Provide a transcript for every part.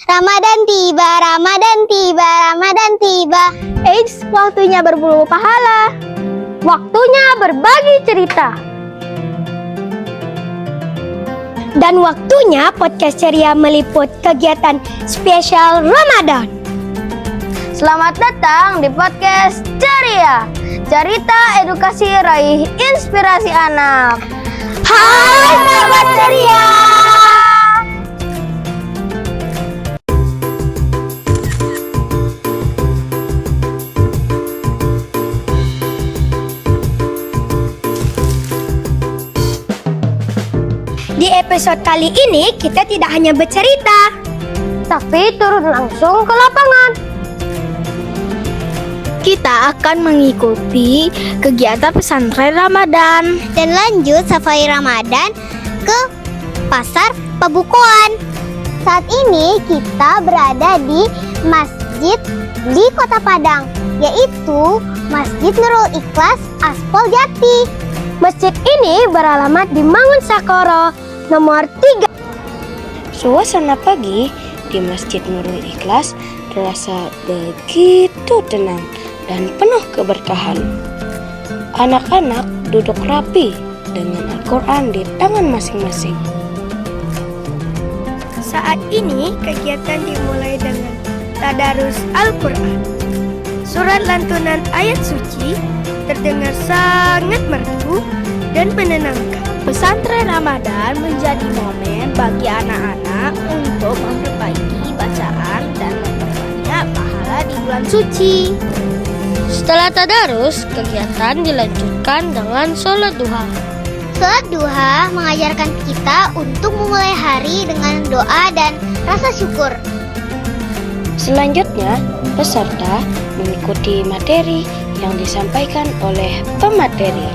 Ramadan tiba, Ramadan tiba, Ramadan tiba. Eits, waktunya berburu pahala. Waktunya berbagi cerita. Dan waktunya podcast ceria meliput kegiatan spesial Ramadan. Selamat datang di podcast ceria. Cerita edukasi raih inspirasi anak. Hai sahabat ceria. Di episode kali ini kita tidak hanya bercerita, tapi turun langsung ke lapangan. Kita akan mengikuti kegiatan pesantren Ramadan Dan lanjut safari Ramadan ke pasar Pabukuan. Saat ini kita berada di masjid di Kota Padang, yaitu Masjid Nurul Ikhlas Aspol Jati. Masjid ini beralamat di Mangun Sakoro nomor 3. Suasana pagi di Masjid Nurul Ikhlas terasa begitu tenang dan penuh keberkahan. Anak-anak duduk rapi dengan Al-Quran di tangan masing-masing. Saat ini kegiatan dimulai dengan tadarus Al-Quran. Surat lantunan ayat suci terdengar sangat merdu dan menenangkan. Pesantren Ramadan menjadi momen bagi anak-anak untuk memperbaiki bacaan dan memperbanyak pahala di bulan suci. Setelah tadarus, kegiatan dilanjutkan dengan sholat duha. Sholat duha mengajarkan kita untuk memulai hari dengan doa dan rasa syukur. Selanjutnya, peserta mengikuti materi yang disampaikan oleh pemateri.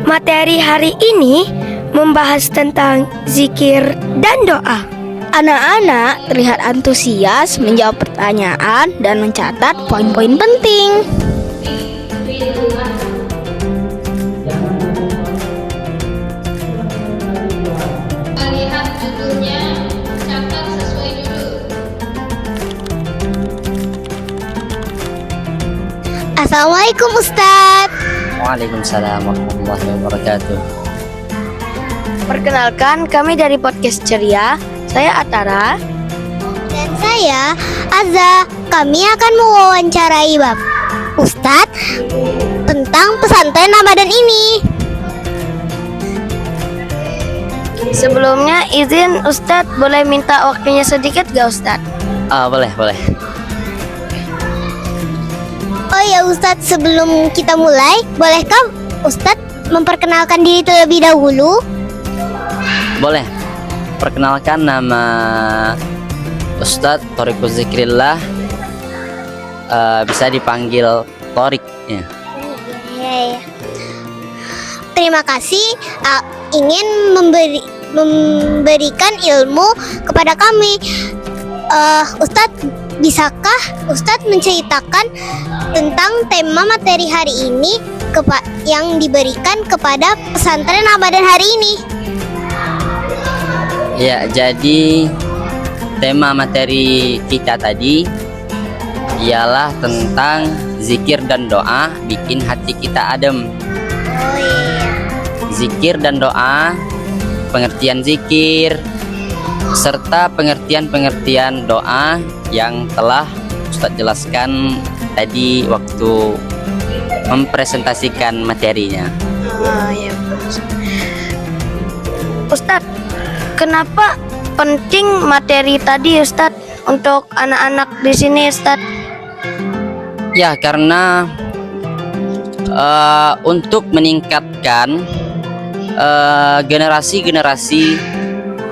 Materi hari ini membahas tentang zikir dan doa. Anak-anak terlihat antusias menjawab pertanyaan dan mencatat poin-poin penting. Lihat judulnya, catat sesuai judul. Assalamualaikum Ustadz. Waalaikumsalam warahmatullahi wabarakatuh. Perkenalkan, kami dari podcast ceria. Saya Atara. Dan saya Azza. Kami akan mewawancarai Bapak Ustadz tentang pesantren Ramadan ini. Sebelumnya izin Ustadz boleh minta waktunya sedikit gak Ustadz? Boleh. Oh ya Ustadz, sebelum kita mulai, bolehkah Ustadz memperkenalkan diri terlebih dahulu? Boleh. Perkenalkan, nama Ustadz Thoriquz Zikrillah, bisa dipanggil Thorik ya. Ya. Terima kasih, ingin memberikan ilmu kepada kami. Ustadz, bisakah Ustadz menceritakan tentang tema materi hari ini yang diberikan kepada pesantren Ramadan hari ini? Ya, jadi tema materi kita tadi ialah tentang zikir dan doa bikin hati kita adem. Oh iya. Zikir dan doa, pengertian zikir, serta pengertian-pengertian doa yang telah Ustadz jelaskan tadi waktu mempresentasikan materinya. Ya. Ustadz, kenapa penting materi tadi Ustadz untuk anak-anak di sini Ustadz? Ya, karena untuk meningkatkan generasi-generasi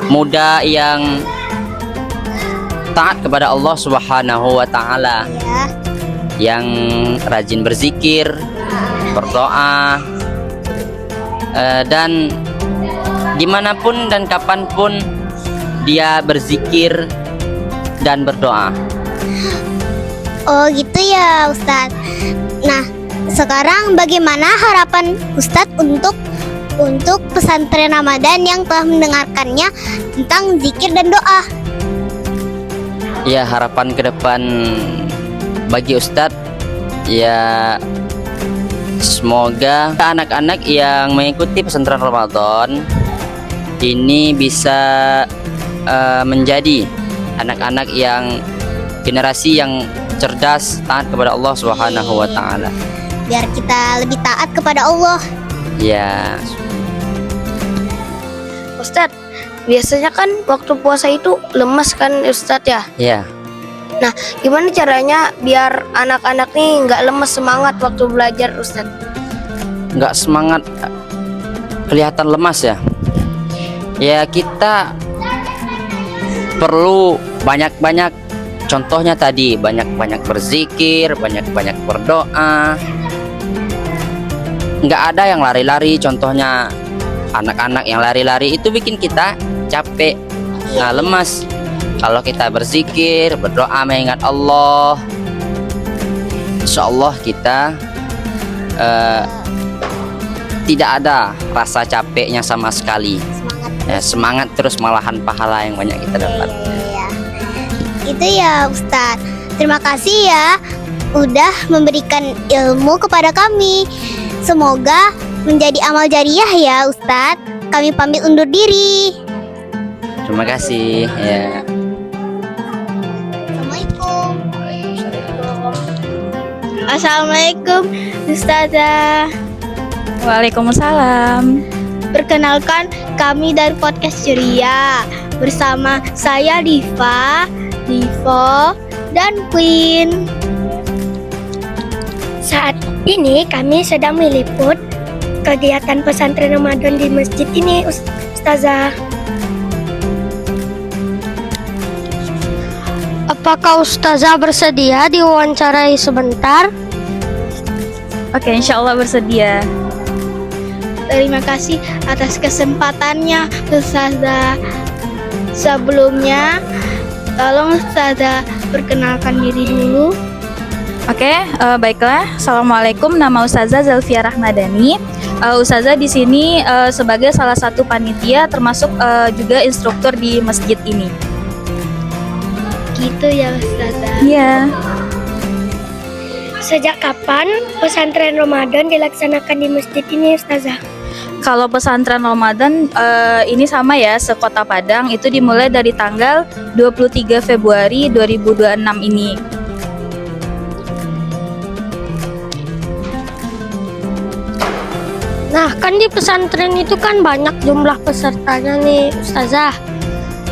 muda yang taat kepada Allah Subhanahu wa Ta'ala, Ya. yang rajin berzikir, berdoa, dan dimanapun dan kapanpun dia berzikir dan berdoa. Oh gitu ya Ustadz. Nah, sekarang bagaimana harapan Ustadz untuk untuk pesantren Ramadan yang telah mendengarkannya tentang zikir dan doa. Ya, harapan ke depan bagi Ustadz ya, semoga anak-anak yang mengikuti pesantren Ramadan ini bisa menjadi anak-anak yang generasi yang cerdas, taat kepada Allah Subhanahu wa taala. Biar kita lebih taat kepada Allah. Ya. Ustadz, biasanya kan waktu puasa itu lemas kan Ustadz ya? Ya. Nah, gimana caranya biar anak-anak nih nggak lemas semangat waktu belajar Ustadz? Nggak semangat, kelihatan lemas ya. Ya, kita perlu banyak-banyak, contohnya tadi banyak-banyak berzikir, banyak-banyak berdoa. Nggak ada yang lari-lari, contohnya anak-anak yang lari-lari itu bikin kita capek, nah lemas. Kalau kita berzikir, berdoa mengingat Allah, insya Allah kita tidak ada rasa capeknya sama sekali. Semangat terus, malahan pahala yang banyak kita dapat. Iya. Itu ya Ustadz. Terima kasih ya udah memberikan ilmu kepada kami. Semoga menjadi amal jariah ya Ustadz. Kami pamit undur diri. Terima kasih ya. Assalamualaikum. Assalamualaikum Ustazah. Waalaikumsalam. Perkenalkan, kami dari podcast Ceria bersama saya Diva, Divo, dan Queen. Saat ini kami sedang meliput kegiatan pesantren Ramadan di masjid ini, Ustazah. Apakah Ustazah bersedia diwawancarai sebentar? Oke, insya Allah bersedia. Terima kasih atas kesempatannya Ustazah. Sebelumnya, tolong Ustazah perkenalkan diri dulu. Oke, baiklah. Assalamualaikum. Nama Ustazah Zelvia Rahmadani. Ustazah di sini sebagai salah satu panitia, termasuk juga instruktur di masjid ini. Gitu ya Ustazah. Iya. Sejak kapan pesantren Ramadan dilaksanakan di masjid ini Ustazah? Kalau pesantren Ramadan ini sama ya, se-Kota Padang, itu dimulai dari tanggal 23 Februari 2026 ini. Nah, kan di pesantren itu kan banyak jumlah pesertanya nih Ustazah.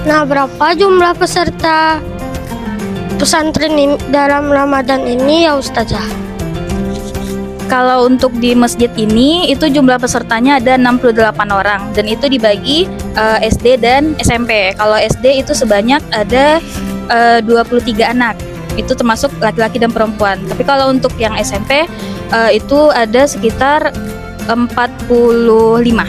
Nah, berapa jumlah peserta pesantren ini dalam Ramadan ini ya Ustazah? Kalau untuk di masjid ini, itu jumlah pesertanya ada 68 orang, dan itu dibagi SD dan SMP. Kalau SD itu sebanyak ada 23 anak, itu termasuk laki-laki dan perempuan. Tapi kalau untuk yang SMP itu ada sekitar 45.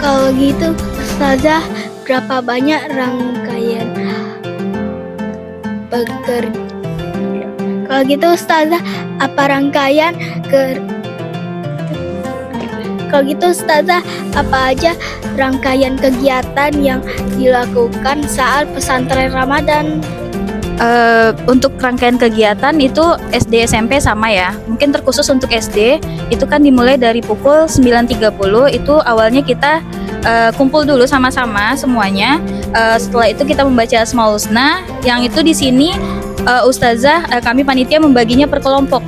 Kalau gitu Ustazah, berapa banyak rangkaian bekerja? Kalau gitu Ustazah, apa rangkaian Kalau gitu Ustazah, apa aja rangkaian kegiatan yang dilakukan saat pesantren Ramadan? Untuk rangkaian kegiatan itu SD SMP sama ya. Mungkin terkhusus untuk SD itu kan dimulai dari pukul 9.30. Itu awalnya kita kumpul dulu sama-sama semuanya. Setelah itu kita membaca Asmaul Husna, yang itu di sini Ustazah kami panitia membaginya per kelompok.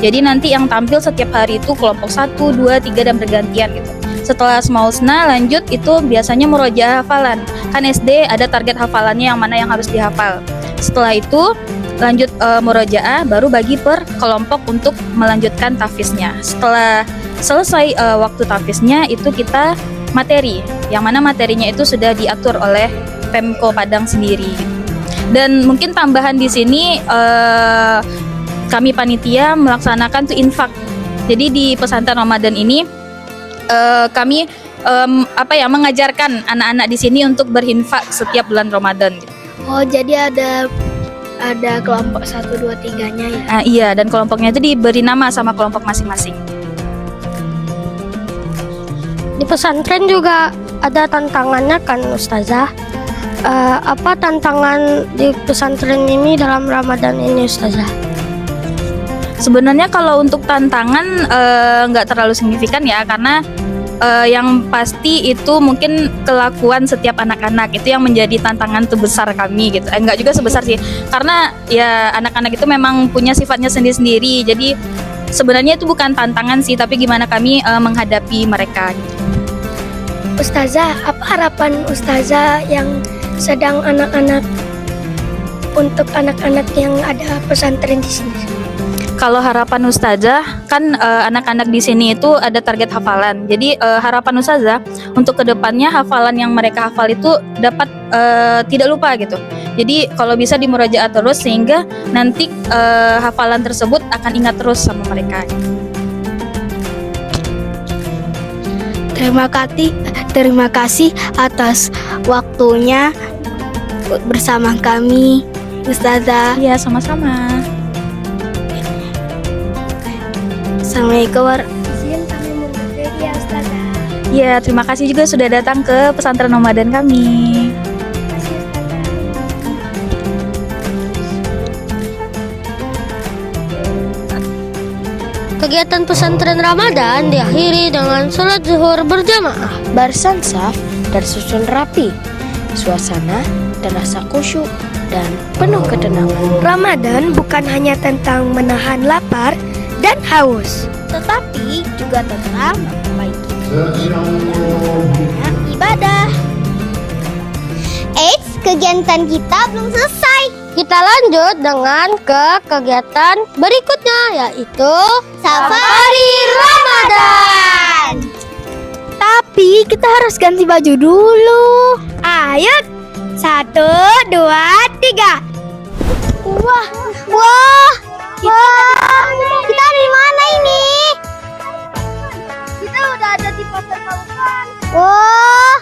Jadi nanti yang tampil setiap hari itu kelompok 1, 2, 3 dan bergantian gitu. Setelah Asmaul Husna lanjut itu biasanya murojaah hafalan. Kan SD ada target hafalannya yang mana yang harus dihafal. Setelah itu lanjut murojaah, baru bagi per kelompok untuk melanjutkan tahfiznya. Setelah selesai waktu tahfiznya itu kita materi, yang mana materinya itu sudah diatur oleh Pemko Padang sendiri. Dan mungkin tambahan di sini kami panitia melaksanakan tuh infak. Jadi di pesantren Ramadan ini kami mengajarkan anak-anak di sini untuk berinfak setiap bulan Ramadan. Oh, jadi ada ada kelompok 1, 2, 3-nya ya. Iya, dan kelompoknya itu diberi nama sama kelompok masing-masing. Di pesantren juga ada tantangannya kan Ustazah? Apa tantangan di pesantren ini dalam Ramadan ini Ustazah? Sebenarnya kalau untuk tantangan nggak terlalu signifikan ya, karena yang pasti itu mungkin kelakuan setiap anak-anak itu yang menjadi tantangan terbesar kami gitu. Enggak juga sebesar sih, karena ya anak-anak itu memang punya sifatnya sendiri-sendiri. Jadi sebenarnya itu bukan tantangan sih, tapi gimana kami menghadapi mereka gitu. Ustazah, apa harapan Ustazah yang sedang anak-anak untuk anak-anak yang ada pesantren di sini? Kalau harapan Ustazah kan anak-anak di sini itu ada target hafalan. Jadi harapan Ustazah untuk kedepannya hafalan yang mereka hafal itu dapat tidak lupa gitu. Jadi kalau bisa dimurajaah terus sehingga nanti hafalan tersebut akan ingat terus sama mereka. Terima kasih atas waktunya bersama kami, Ustazah. Iya, sama-sama. Assalamualaikum warahmatullahi wabarakatuh. Ustazah. Iya, terima kasih juga sudah datang ke pesantren Ramadan kami. Kegiatan pesantren Ramadan diakhiri dengan sholat zuhur berjamaah, barisan saf dan susun rapi. Suasana terasa khusyuk dan penuh ketenangan. Ramadan bukan hanya tentang menahan lapar dan haus, tetapi juga tentang memperbaiki diri dan ibadah. Eits, kegiatan kita belum selesai. Kita lanjut dengan ke kegiatan berikutnya, yaitu Safari Ramadan. tapi kita harus ganti baju dulu. Ayo, 1, 2, 3. Wah, wah, wah. Kita di mana ini? Kita udah ada di pasar Kaukan. Wah,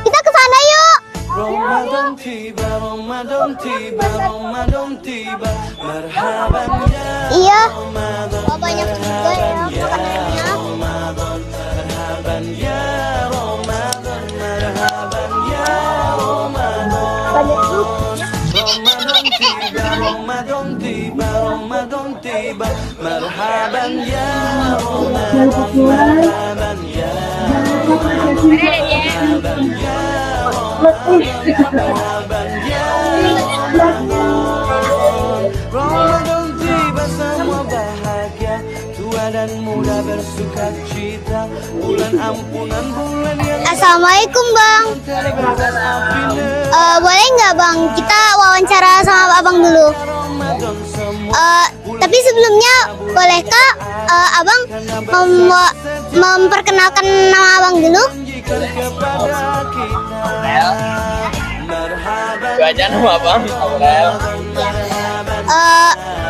kita ke sana yuk. Ramadan tiba, Ramadan tiba, Ramadan tiba, marhaban ya Iya. Ramadan, Wah, banyak juga ya makanannya. Ramadan, marhaban ya Ramadan, marhaban ya Ramadan. Ramadan tiba, Ramadan tiba, Ramadan tiba, marhaban ya Ramadan, marhaban ya marhaban ya Ramadan tiba semua bahagia, tua dan muda bersuka cita, bulan ampunan, bulan yang Assalamualaikum Bang. terbebas api Boleh nggak Bang kita wawancara sama Abang dulu? Ramadan semua Tapi sebelumnya bolehkah Abang memperkenalkan nama Abang dulu? janjikan kepada kita marhaban Itu aja nama Bang. Aurel.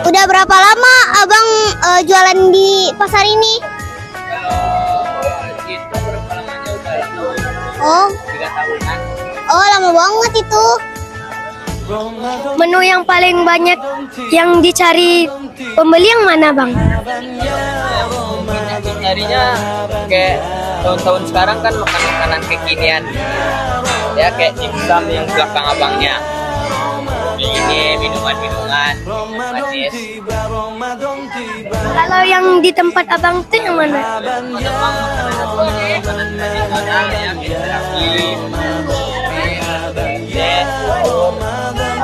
Udah berapa lama Abang jualan di pasar ini? Itu berapa lamanya udah Oh, 3 tahunan. oh lama banget itu. Menu yang paling banyak yang dicari pembeli yang mana, Bang? Harinya kayak tahun-tahun sekarang kan makanan kekinian ya, kayak dimsum yang belakang abangnya ini minuman manis. Kalau yang di tempat Abang itu yang mana? Makanan tradisional yang interaksi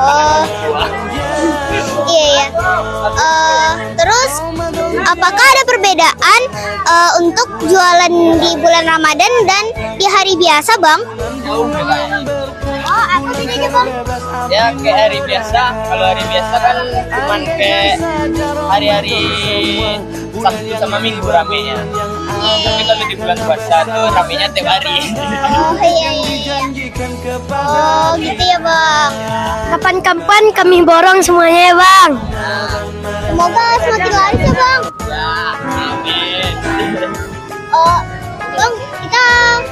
Oh, iya ya. Terus apakah ada perbedaan untuk jualan di bulan Ramadan dan di hari biasa, Bang? jauh bedanya. Oh, apa bedanya, Bang? Ya kayak hari biasa, kalau hari biasa kan cuman kayak hari-hari Sabtu sama Minggu ramenya. Tapi kalau di bulan puasa tuh ramenya tiap hari. Oh, iya, iya. Oh, gitu ya, Bang. Kapan-kapan kami borong semuanya ya, Bang. Semoga semakin laris ya, Bang. Ya, amin. Bang, kita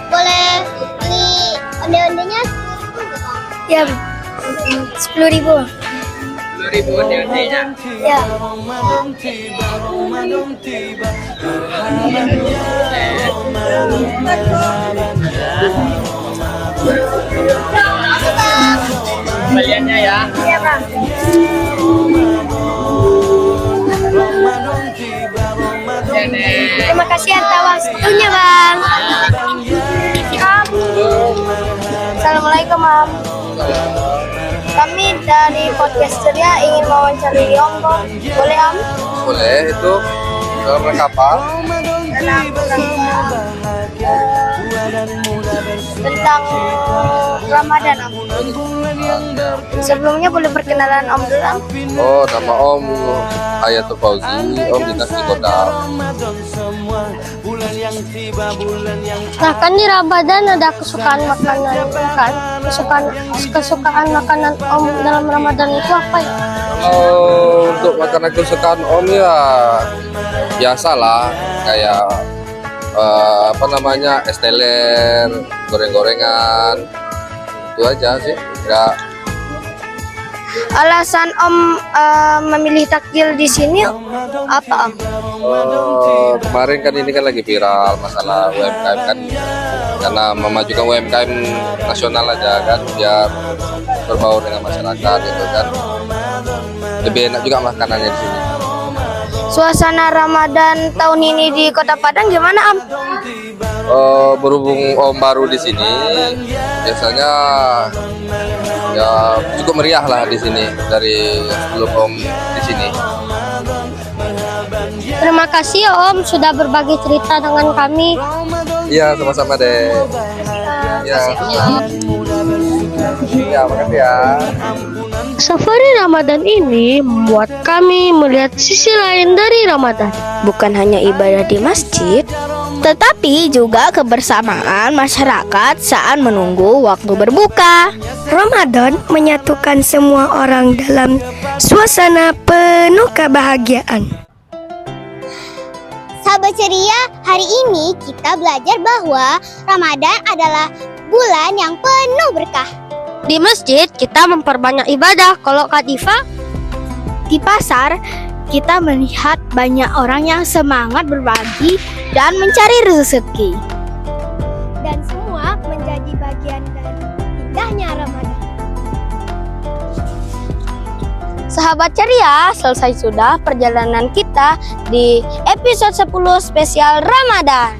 boleh beli onde-ondenya? Ya, 10.000. 10.000 DOT-nya. Ya. Ramadan tiba, Ramadan tiba. Marhaban ya Ramadan, marhaban ya Kembaliannya ya. Iya, Bang. Ramadan tiba, Ramadan tiba. Terima kasih atas waktunya, Bang. Assalamualaikum, Mam. Kami dari podcast Ceria ingin wawancara Om. Boleh, Om? Boleh, itu dalam kapal. Tentang Ramadan, Om. Sebelumnya boleh perkenalan Om dulu, Om? Oh, nama Om Hayatul Fauzi, Om dinas di Kodam. Nah, kan di Ramadan ada kesukaan makanan kan? Kesukaan makanan Om dalam Ramadan itu apa ya? Kalau untuk makanan kesukaan Om ya biasalah, kayak apa namanya, es teler, goreng-gorengan, itu aja sih. Enggak. Alasan Om memilih takjil di sini apa, Om? Kemarin kan ini kan lagi viral masalah UMKM kan, karena memajukan UMKM nasional aja kan, biar berbaur dengan masyarakat gitu kan, lebih enak juga makanannya di sini. Suasana Ramadan tahun ini di Kota Padang gimana, Om? Berhubung Om baru di sini, biasanya ya cukup meriah lah di sini dari sebelum Om di sini. Terima kasih ya Om sudah berbagi cerita dengan kami. Iya, sama-sama deh. Ya, ya, makasih ya. Safari Ramadan ini membuat kami melihat sisi lain dari Ramadan. Bukan hanya ibadah di masjid, tetapi juga kebersamaan masyarakat saat menunggu waktu berbuka. Ramadan menyatukan semua orang dalam suasana penuh kebahagiaan. Sahabat Ceria, hari ini kita belajar bahwa Ramadan adalah bulan yang penuh berkah. Di masjid kita memperbanyak ibadah. Kalau Kak Diva, Di pasar, kita melihat banyak orang yang semangat berbagi dan mencari rezeki. dan semua menjadi bagian dari indahnya Ramadan. Sahabat Ceria, selesai sudah perjalanan kita di episode 10 spesial Ramadan.